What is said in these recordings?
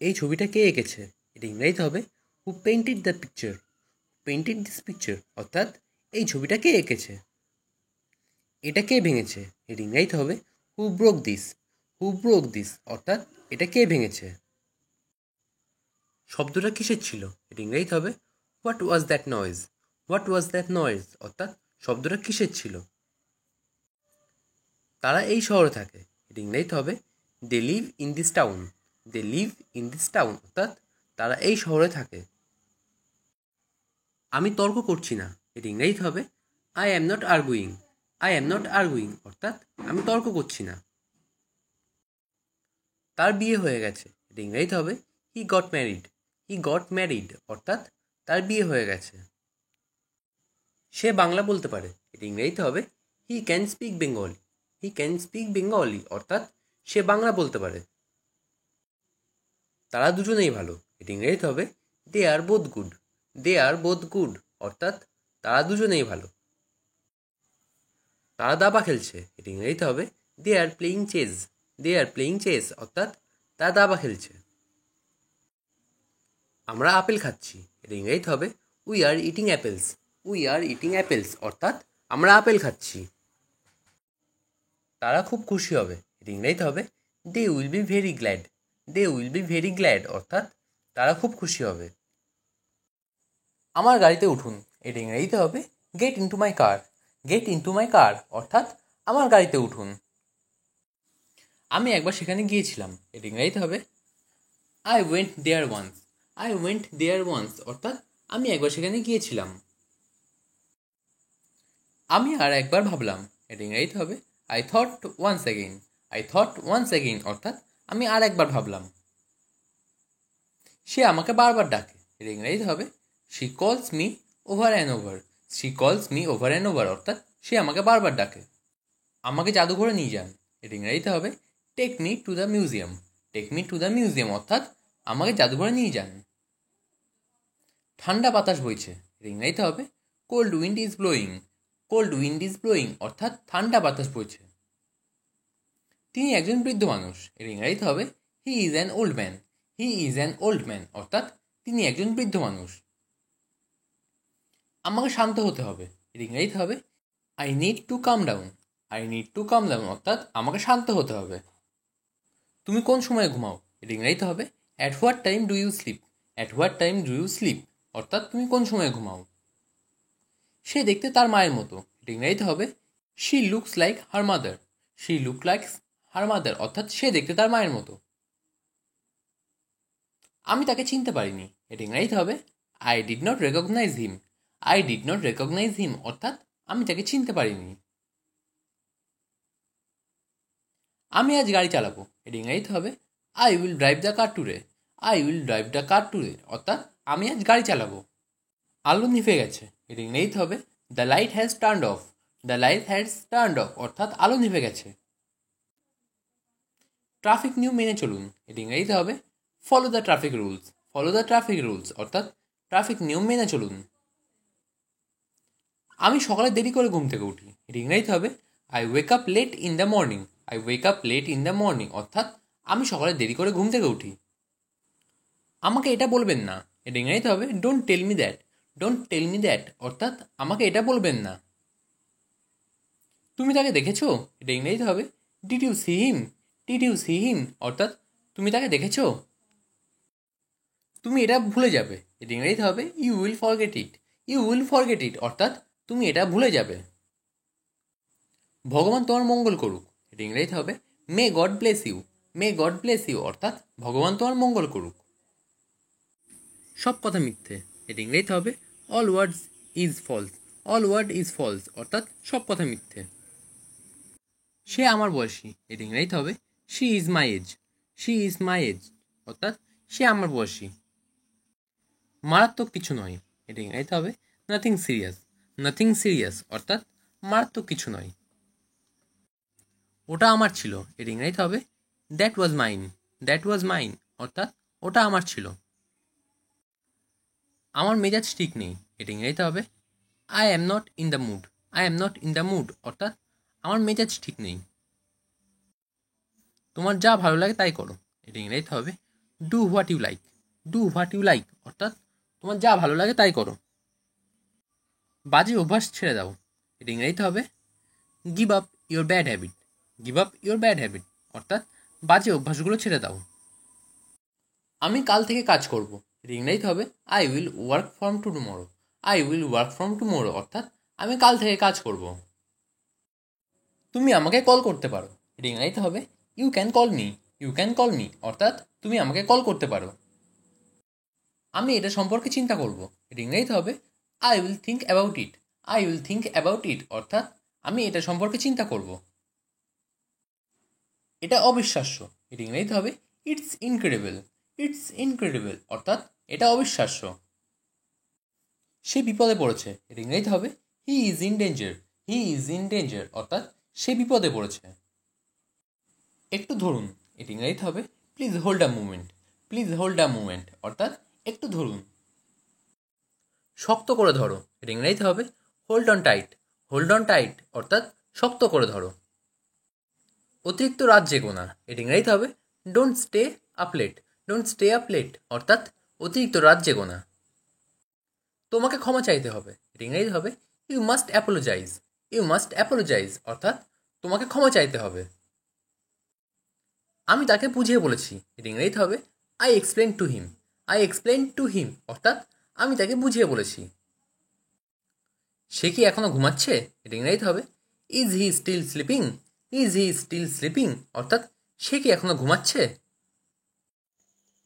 এই ছবিটা কে এঁকেছে? এটা ইংরেজিতে হবে who painted the picture. Painted this picture অর্থাৎ এই ছবিটা কে এঁকেছে। এটা কে ভেঙেছে? এটা ইংরেজিতে হবে who broke this. Who broke this অর্থাৎ এটা কে ভেঙেছে। শব্দটা কিসের ছিল? এটা ইংরেজিতে হবে what was that noise. What was that noise অর্থাৎ শব্দটা কিসের ছিল। তারা এই শহরে থাকে। এটা ইংরেজিতে হবে they live in this town. They live in this town অর্থাৎ তারা এই শহরে থাকে। আমি তর্ক করছি না। এটা ইংরেজিতে হবে I am not arguing. I am not arguing অর্থাৎ আমি তর্ক করছি না। তার বিয়ে হয়ে গেছে। এটা ইংরেজিতে হবে he got married. He got married অর্থাৎ তার বিয়ে হয়ে গেছে। সে বাংলা বলতে পারে। এটা ইংরেজিতে হবে he can speak Bengali. He can speak Bengali অর্থাৎ সে বাংলা বলতে পারে। তারা দুজনেই ভালো। এটা ইংরেজিতে হবে they R both good. They R both good অর্থাৎ তারা দুজনেই ভালো। তারা দাবা খেলছে। এটা ইংরেজিতে হবে they are playing chess. They are playing chess অর্থাৎ তারা দাবা খেলছে। আমরা আপেল খাচ্ছি। এটা ইংরেজিতে হবে we are eating apples. We are eating apples অর্থাৎ আমরা আপেল খাচ্ছি। তারা খুব খুশি হবে। এটা ইংরেজিতে হবে they will be very glad. They will be very glad অর্থাৎ তারা খুব খুশি হবে। আমার গাড়িতে উঠুন। এটা ইংরেজিতে হবে get into my car. Get into my car অর্থাৎ আমার গাড়িতে উঠুন। আমি একবার সেখানে গিয়েছিলাম। এটা ইংরেজিতে হবে I went there once. I went there once অর্থাৎ আমি একবার সেখানে গিয়েছিলাম। আমি আর একবার ভাবলাম। এটা ইংরেজিতে হবে I thought once again. I thought once again অর্থাৎ আমি আর একবার ভাবলাম। সে আমাকে বারবার ডাকে। এটা ইংরেজিতে হবে শি কলস me over and over. She কলস মি ওভার অ্যান্ড ওভার অর্থাৎ সে আমাকে বারবার ডাকে। আমাকে জাদুঘরে নিয়ে যান। এটা ইংরেজিতে হবে take me to the museum. Take me to the museum অর্থাৎ আমাকে জাদুঘরে নিয়ে যান। ঠান্ডা বাতাস বইছে। এটা ইংরেজিতে হবে cold wind is blowing. Cold wind is blowing অর্থাৎ ঠান্ডা বাতাস বইছে। তিনি একজন বৃদ্ধ মানুষ। এর ইংরেজিতে হবে he is an old man. He is an old man অর্থাৎ তিনি একজন বৃদ্ধ মানুষ। আমাকে শান্ত হতে হবে। এর ইংরেজিতে হবে I need to calm down. I need to calm down অর্থাৎ আমাকে শান্ত হতে হবে। তুমি কোন সময় ঘুমাও? এর ইংরেজিতে হবে at what time do you sleep. At what time do you sleep অর্থাৎ তুমি কোন সময় ঘুমাও। সে দেখতে তার মায়ের মতো। এটা ইংরেজিতে হবে she looks like her mother. She look like her mother অর্থাৎ সে দেখতে তার মায়ের মতো। আমি তাকে চিনতে পারিনি। এটা ইংরেজিতে হবে I did not recognise him. I did not recognise him অর্থাৎ আমি তাকে চিনতে পারিনি। আমি আজ গাড়ি চালাবো। এটা ইংরেজিতে হবে I will drive the car today. I will drive the car today অর্থাৎ আমি আজ গাড়ি চালাবো। আলো নিভে গেছে। এটা ইংরেজিতে হবে the light has turned of. The light has turned of অর্থাৎ আলো নিভে গেছে। ট্রাফিক নিয়ম মেনে চলুন। এটা ইংরেজিতে হবে follow the traffic rules. Follow the traffic rules অর্থাৎ ট্রাফিক নিয়ম মেনে চলুন। আমি সকালে দেরি করে ঘুম থেকে উঠি। এটা ইংরেজিতে হবে I wake up late in the morning. I wake up late in the morning অর্থাৎ আমি সকালে দেরি করে ঘুম থেকে উঠি। আমাকে এটা বলবেন না। এটা ইংরেজিতে হবে don't tell me that. Don't tell me that অর্থাৎ আমাকে এটা বলবেন না। তুমি তাকে দেখেছো? এটা ইংরেজিতে হবে did you see him. Did you see him অর্থাৎ তুমি তাকে দেখেছো? তুমি এটা ভুলে যাবে। এটা ইংরেজিতে হবে you will forget it. You will forget it অর্থাৎ তুমি এটা ভুলে যাবে। ভগবান তোমার মঙ্গল করুক। এটা ইংরেজিতে হবে may God bless you. May God bless you অর্থাৎ ভগবান তোমার মঙ্গল করুক। সব কথা মিথ্যে। এটা ইংরেজিতে হবে all words is false. All word is false অর্থাৎ সব কথা মিথ্যে। সে আমার বয়সী। এটা ইংরেজিতে হবে she is my age. She is my age অর্থাৎ সে আমার বয়সী। মারাত্মক কিছু নয়। এটা ইংরেজিতে হবে নাথিং সিরিয়াস। নাথিং সিরিয়াস অর্থাৎ মারাত্মক কিছু নয়। ওটা আমার ছিল। এর ইংরেজিতে হবে that was mine. That was mine অর্থাৎ ওটা আমার ছিল। আমার মেজাজ ঠিক নেই। এটা ইংরেজিতে হবে I am not in the mood. I am not in the mood অর্থাৎ আমার মেজাজ ঠিক নেই। তোমার যা ভালো লাগে তাই করো। এটা ইংরেজিতে হবে do what you like, do what you like অর্থাৎ তোমার যা ভালো লাগে তাই করো। বাজে অভ্যাস ছেড়ে দাও, এটা ইংরেজিতে হবে give up your bad habit, give up your bad habit অর্থাৎ বাজে অভ্যাসগুলো ছেড়ে দাও। আমি কাল থেকে কাজ করব, এটা ইংরেজিতে হবে I will work from tomorrow, I will work from tomorrow অর্থাৎ আমি কাল থেকে কাজ করব। তুমি আমাকে কল করতে পারো, এটা ইংরেজিতে হবে you can call me, you can call me অর্থাৎ তুমি আমাকে কল করতে পারো। আমি এটা সম্পর্কে চিন্তা করব, এটা ইংরেজিতে হবে I will think about it, I will think about it অর্থাৎ আমি এটা সম্পর্কে চিন্তা করব। এটা অবিশ্বাস্য, এটা ইংরেজিতে হবে ইটস ইনক্রেডিবল, ইটস ইনক্রেডিবল অর্থাৎ এটা অবিশ্বাস্য। সে বিপদে পড়েছে, এটা ইংরেজিতে হবে he is in danger, he is in danger অর্থাৎ সে বিপদে পড়েছে। একটু ধরুন, এটা ইংরেজিতে হবে please hold a movement, please hold a movement অর্থাৎ একটু ধরুন। শক্ত করে ধরো, এটা ইংরেজিতে হবে hold on tight, hold on tight অর্থাৎ শক্ত করে ধরো। অতিরিক্ত রাত জেগো না, এটা ইংরেজিতে হবে don't stay up late, don't stay up late অর্থাৎ অতিরিক্ত রাত জেগো না। তোমাকে ক্ষমা চাইতে হবে, এটা ইংরেজিতে হবে you must apologise, you must apologise অর্থাৎ তোমাকে ক্ষমা চাইতে হবে। আমি তাকে বুঝিয়ে বলেছি, এটা ইংরেজিতে হবে I explain to him, I explain to him অর্থাৎ আমি তাকে বুঝিয়ে বলেছি। সে কি এখনো ঘুমাচ্ছে, এটা ইংরেজিতে হবে is he still sleeping, is he still sleeping অর্থাৎ সে কি এখনো ঘুমাচ্ছে।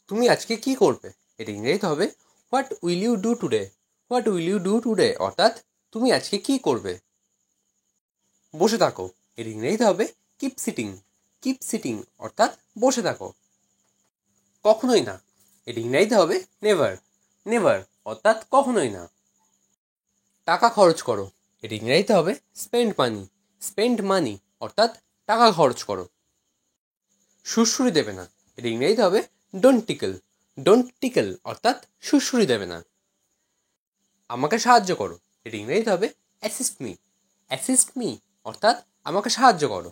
তুমি আজকে কি করবে, এটা ইংরেজিতে হবে what will you do today, what will you do today অর্থাৎ তুমি আজকে কি করবে। বসে থাকো, এটা ইংরেজিতে হবে কিপ সিটিং, কিপ সিটিং অর্থাৎ বসে থাকো। কখনোই না, এটা ইংরেজিতে হবে নেভার, নেভার অর্থাৎ কখনোই না। টাকা খরচ করো, এটা ইংরেজিতে হবে স্পেন্ড মানি, স্পেন্ড মানি অর্থাৎ টাকা খরচ করো। সুড়সুড়ি দেবে না, এটা ইংরেজিতে হবে ডোন্ট টিকল, ডোন্ট টিকল অর্থাৎ সুড়সুড়ি দেবে না। আমাকে সাহায্য করো, এটা ইংরেজিতে হবে অ্যাসিস্ট মি, অ্যাসিস্ট মি অর্থাৎ আমাকে সাহায্য করো।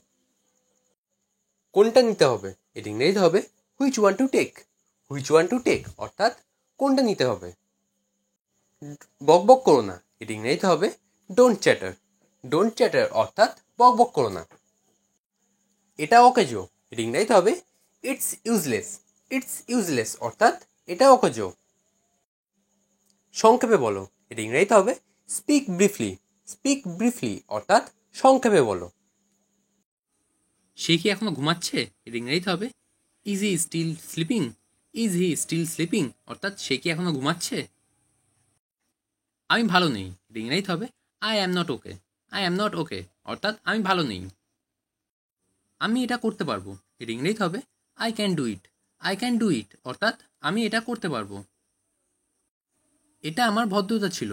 কোনটা নিতে হবে, এটা ইংরেজিতে হবে which one to take, which one to take অর্থাৎ কোনটা নিতে হবে। বক বক করো না, এটা ইংরেজিতে হবে ডোন্ট চ্যাটার, ডোন্ট চ্যাটার অর্থাৎ বক বক করো না। এটা অকেজো, এটা ইংরেজিতে হবে ইটস ইউজলেস, ইটস ইউজলেস অর্থাৎ এটা অকেজো। সংক্ষেপে বলো, এটা ইংরেজিতে হবে স্পিক ব্রিফলি, স্পিক ব্রিফলি অর্থাৎ সংক্ষেপে বলো। সে কি এখনো ঘুমাচ্ছে, এটা ইংরেজিতে হবে is he still sleeping, is he still sleeping অর্থাৎ সে কি এখনো ঘুমাচ্ছে। আমি ভালো নেই, এটা ইংরেজিতে হবে I am not okay, I am not okay অর্থাৎ আমি ভালো নেই। আমি এটা করতে পারবো, এটা ইংরেজিতে হবে I can do it, I can do it অর্থাৎ আমি এটা করতে পারবো। এটা আমার ভদ্রতা ছিল,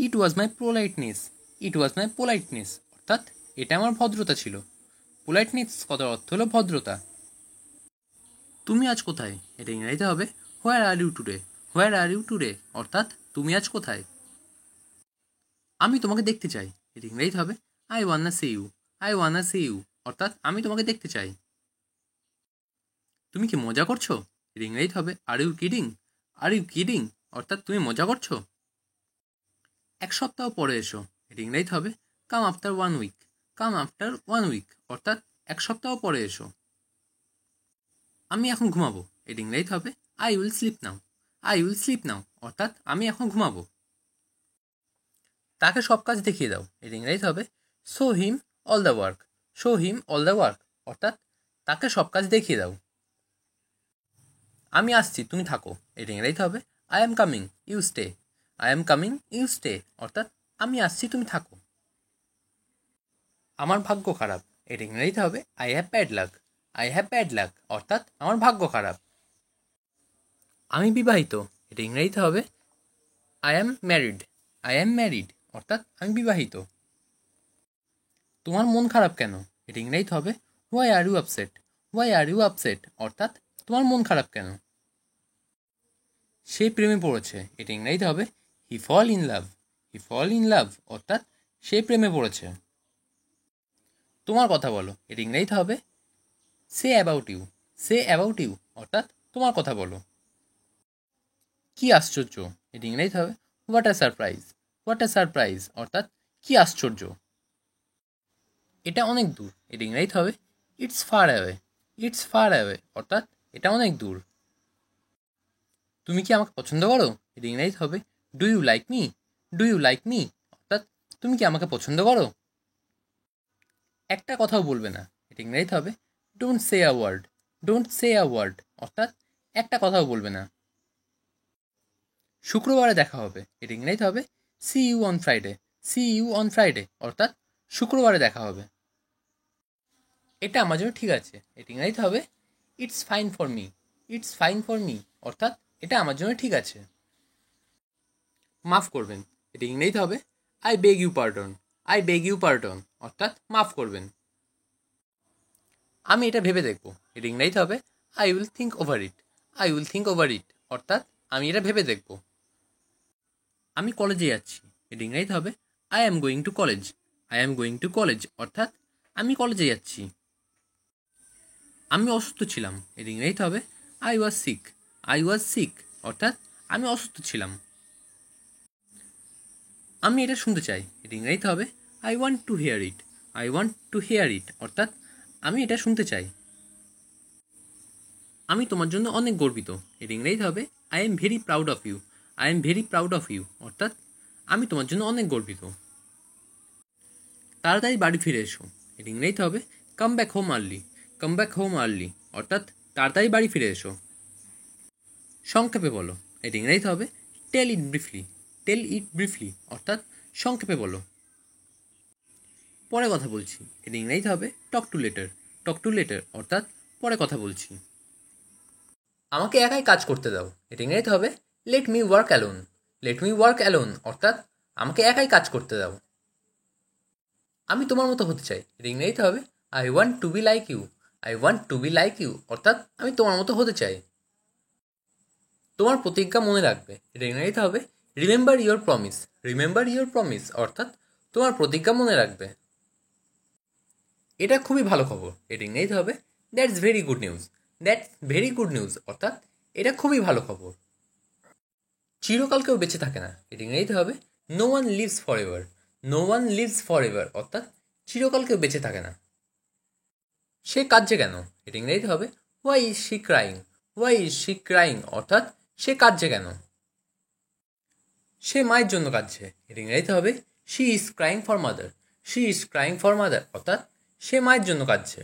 ইট ওয়াজ মাই পোলাইটনেস, ইট ওয়াজ মাই পোলাইটনেস অর্থাৎ এটা আমার ভদ্রতা ছিল। পোলাইটনেস কথার অর্থ হলো ভদ্রতা। তুমি আজ কোথায়, এটা ইংরেজিতে হবে where are you today, where are you today অর্থাৎ তুমি আজ কোথায়। আমি তোমাকে দেখতে চাই, এটা ইংরেজিতে হবে I wanna see you, I wanna see you অর্থাৎ আমি তোমাকে দেখতে চাই। তুমি কি মজা করছো, এটা ইংরেজিতে হবে are you kidding, are you kidding অর্থাৎ তুমি মজা করছো। এক সপ্তাহ পরে এসো, এটা ইংরেজিতে হবে come after one week, come after one week অর্থাৎ এক সপ্তাহ পরে এসো। আমি এখন ঘুমাবো, এটা ইংরেজিতে হবে I will sleep now, I will sleep now অর্থাৎ আমি এখন ঘুমাবো। তাকে সব কাজ দেখিয়ে দাও, এটা ইংরেজিতে হবে show him all the work, show him all the work অর্থাৎ তাকে সব কাজ দেখিয়ে দাও। আমি আসছি তুমি থাকো, এটা ইংরেজিতে হবে I am coming you stay, I am coming you stay অর্থাৎ আমি আসছি তুমি থাকো। আমার ভাগ্য খারাপ, এটা ইংরেজিতে হবে I have bad luck, I have bad luck অর্থাৎ আমার ভাগ্য খারাপ। আমি বিবাহিত, এটা ইংরেজিতে হবে I am married, I am married অর্থাৎ আমি বিবাহিত। তোমার মন খারাপ কেন, এটা ইংরেজিতে হবে why are you upset, why are you upset অর্থাৎ তোমার মন খারাপ কেন। সে প্রেমে পড়েছে, এটা ইংরেজিতে হবে হি fall in love, he fall in love অর্থাৎ সে প্রেমে পড়েছে। তোমার কথা বলো, এটা ইংরেজিতে হবে say about you, say about you অর্থাৎ তোমার কথা বলো। কি আশ্চর্য, এটি ইংরেজিতে হবে what a surprise. What a surprise অর্থাৎ কি আশ্চর্য। এটা অনেক দূর, এটি ইংরেজিতে হবে it's far away. It's far away অর্থাৎ এটা অনেক দূর। তুমি কি আমাকে পছন্দ করো, এটি ইংরেজিতে হবে do you like me. Do you like me অর্থাৎ তুমি কি আমাকে পছন্দ করো। একটা কথাও বলবে না, এটি ইংরেজিতে হবে don't say a word. Don't say a word অর্থাৎ একটা কথাও বলবে না। শুক্রবারে দেখা হবে, এটি ইংরেজিতে হবে see you on Friday. See you on Friday অর্থাৎ শুক্রবারে দেখা হবে। এটা আমার জন্য ঠিক আছে, এটি ইংরেজিতে হবে it's fine for me. It's fine for me অর্থাৎ এটা আমার জন্য ঠিক আছে। মাফ করবেন, এটি ইংরেজিতে হবে I beg you pardon. I beg you pardon অর্থাৎ মাফ করবেন। আমি এটা ভেবে দেখবো, এটি ইংরেজিতে হবে I will think over it. I will think over it অর্থাৎ আমি এটা ভেবে দেখব। আমি কলেজে যাচ্ছি, এটি ইংরেজিতে হবে I am going to college. I am going to college অর্থাৎ আমি কলেজে যাচ্ছি। আমি অসুস্থ ছিলাম, এটি ইংরেজিতে হবে I was sick. I was sick অর্থাৎ আমি অসুস্থ ছিলাম। আমি এটা শুনতে চাই, এটি ইংরেজিতে হবে I want to hear it. I want to hear it অর্থাৎ আমি এটা শুনতে চাই। আমি তোমার জন্য অনেক গর্বিত, এর ইংরেজিতে হবে I am very proud of you. I am very proud of you অর্থাৎ আমি তোমার জন্য অনেক গর্বিত। তাড়াতাড়ি বাড়ি ফিরে এসো, এর ইংরেজিতে হবে come back home early. Come back home early অর্থাৎ তাড়াতাড়ি বাড়ি ফিরে এসো। সংক্ষেপে বলো, এর ইংরেজিতে হবে টেল ইট ব্রিফলি। টেল ইট ব্রিফলি অর্থাৎ সংক্ষেপে বলো। পরে কথা বলছি, এর ইংরেজিতে হবে talk to letter. Talk to letter অর্থাৎ পরে কথা বলছি। আমাকে একাই কাজ করতে দাও, এটা ইংরেজিতে হবে let me work alone. Let me work alone অর্থাৎ আমাকে একাই কাজ করতে দাও। আমি তোমার মতো হতে চাই, এটা ইংরেজিতে হবে I want to be like you. I want to be like you অর্থাৎ আমি তোমার মতো হতে চাই। তোমার প্রতিজ্ঞা মনে রাখবে, এটা ইংরেজিতে হবে remember your promise. Remember your promise অর্থাৎ তোমার প্রতিজ্ঞা মনে রাখবে। এটা খুবই ভালো খবর, এটা ইংরেজিতে হবে that's very good news. That's very good news অর্থাৎ এটা খুবই ভালো খবর। চিরকাল কেউ বেঁচে থাকে না, এটা ইংরেজিতে হবে no one lives forever. No one lives forever অর্থাৎ চিরকাল কেউ বেঁচে থাকে না। সে কাঁদছে কেন, এটা ইংরেজিতে হবে why is she crying. Why is she crying অর্থাৎ সে কাঁদছে কেন। সে মায়ের জন্য কাঁদছে, এটা ইংরেজিতে হবে she is crying for mother. She is crying for mother অর্থাৎ সে মায়ের জন্য কাঁদছে।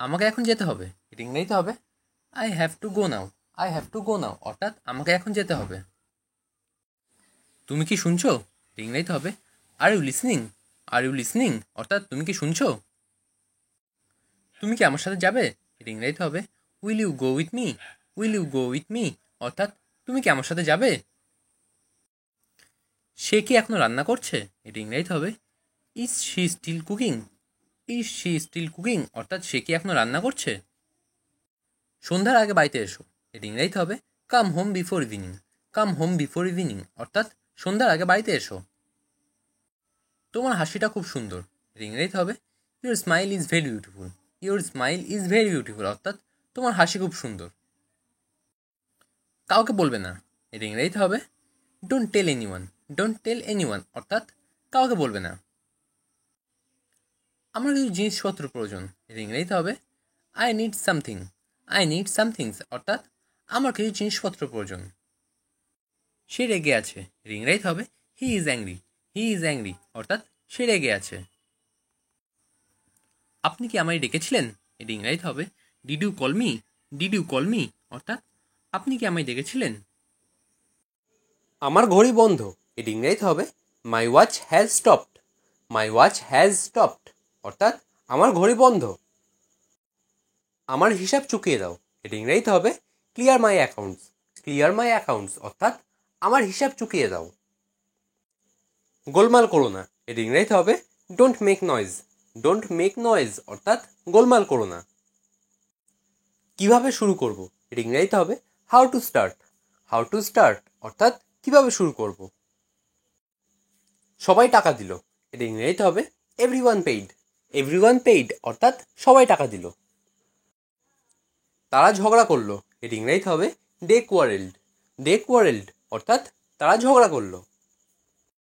আমাকে এখন যেতে হবে, এটা ইংরেজিতে হবে I have to go now. I have to go now অর্থাৎ আমাকে এখন যেতে হবে। তুমি কি শুনছো, এটা ইংরেজিতে হবে are you listening. Are you listening অর্থাৎ তুমি কি শুনছো। তুমি কি আমার সাথে যাবে, এটা ইংরেজিতে হবে will you go with me. Will you go with me অর্থাৎ তুমি কি আমার সাথে যাবে। সে কি এখনো রান্না করছে, এটা ইংরেজিতে হবে is she still cooking. Is she still cooking অর্থাৎ সে কি এখনো রান্না করছে। সন্ধ্যার আগে বাড়িতে এসো, এটা ইংরেজিতে হবে come home before evening. Come home before evening অর্থাৎ সন্ধ্যার আগে বাড়িতে এসো। তোমার হাসিটা খুব সুন্দর, এটা ইংরেজিতে হবে your smile is very beautiful. Your smile is very beautiful অর্থাৎ তোমার হাসি খুব সুন্দর। কাউকে বলবে না, এটা ইংরেজিতে হবে don't tell anyone. Don't tell anyone অর্থাৎ কাউকে বলবে না। আমার কিছু জিনিসপত্র প্রয়োজন, এটা ইংরেজিতে হবে I need something. I need somethings অর্থাৎ আমার কিছু জিনিসপত্র প্রয়োজন। সে রেগে আছে, এটা ইংরেজিতে হবে he is angry. He is angry অর্থাৎ সে রেগে আছে। আপনি কি আমায় ডেকেছিলেন, এটা ইংরেজিতে হবে did you call me. Did you call me অর্থাৎ আপনি কি আমায় ডেকেছিলেন। আমার ঘড়ি বন্ধ, এটা ইংরেজিতে হবে my watch has stopped. My watch has stopped অর্থাৎ আমার ঘড়ি বন্ধ। আমার হিসাব চুকিয়ে দাও, এটা ইংরেজিতে হবে ক্লিয়ার মাই অ্যাকাউন্টস। ক্লিয়ার মাই অ্যাকাউন্টস অর্থাৎ আমার হিসাব চুকিয়ে দাও। গোলমাল করো না, এটা ইংরেজিতে হবে don't make noise. Don't make noise অর্থাৎ গোলমাল করো না। কিভাবে শুরু করব, এটা ইংরেজিতে হবে how to start. How to start অর্থাৎ কিভাবে শুরু করব। সবাই টাকা দিল, এটা ইংরেজিতে হবে এভরিওয়ান পেইড। এভরিওয়ান পেইড অর্থাৎ সবাই টাকা দিল। তারা ঝগড়া করলো। এর ইংরেজিতে হবে দে কোয়ারেলড। দে কোয়ারেলড অর্থাৎ তারা ঝগড়া করলো।